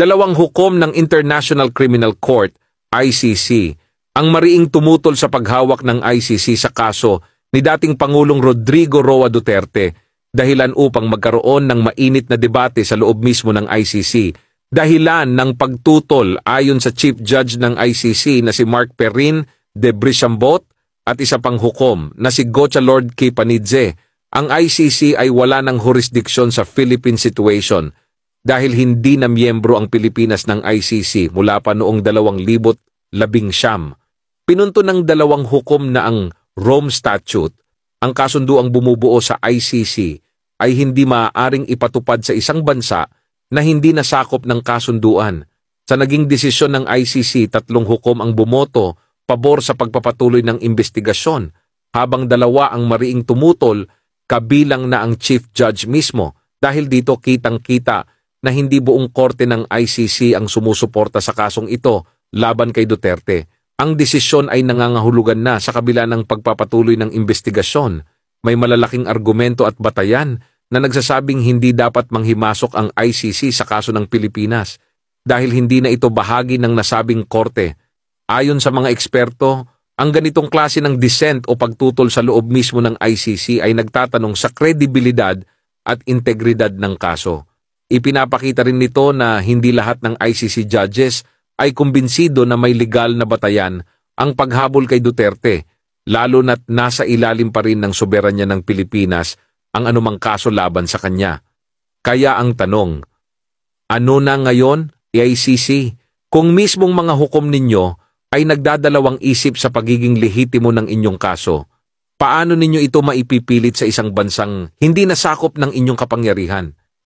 Dalawang hukom ng International Criminal Court, ICC, ang mariing tumutol sa paghawak ng ICC sa kaso ni dating Pangulong Rodrigo Roa Duterte, dahilan upang magkaroon ng mainit na debate sa loob mismo ng ICC, dahilan ng pagtutol ayon sa Chief Judge ng ICC na si Mark Perrin de Brichambaut at isa pang hukom na si Gocha Lord Kipanidze. Ang ICC ay wala ng jurisdiksyon sa Philippine situation dahil hindi na miyembro ang Pilipinas ng ICC mula pa noong 2019. Pinunto ng dalawang hukom na ang Rome Statute, ang kasunduang bumubuo sa ICC, ay hindi maaaring ipatupad sa isang bansa na hindi nasakop ng kasunduan. Sa naging desisyon ng ICC, 3 hukom ang bumoto pabor sa pagpapatuloy ng investigasyon, habang 2 ang mariing tumutol, kabilang na ang Chief Judge mismo, dahil dito kitang-kita na hindi buong korte ng ICC ang sumusuporta sa kasong ito laban kay Duterte. Ang desisyon ay nangangahulugan na sa kabila ng pagpapatuloy ng investigasyon. May malalaking argumento at batayan na nagsasabing hindi dapat manghimasok ang ICC sa kaso ng Pilipinas dahil hindi na ito bahagi ng nasabing korte. Ayon sa mga eksperto, ang ganitong klase ng dissent o pagtutol sa loob mismo ng ICC ay nagtatanong sa kredibilidad at integridad ng kaso. Ipinapakita rin nito na hindi lahat ng ICC judges ay kumbinsido na may legal na batayan ang paghabol kay Duterte, lalo na't nasa ilalim pa rin ng soberanya ng Pilipinas ang anumang kaso laban sa kanya. Kaya ang tanong, ano na ngayon, ICC, kung mismong mga hukom ninyo ay nagdadalawang isip sa pagiging lehitimo ng inyong kaso, paano ninyo ito maipipilit sa isang bansang hindi nasakop ng inyong kapangyarihan?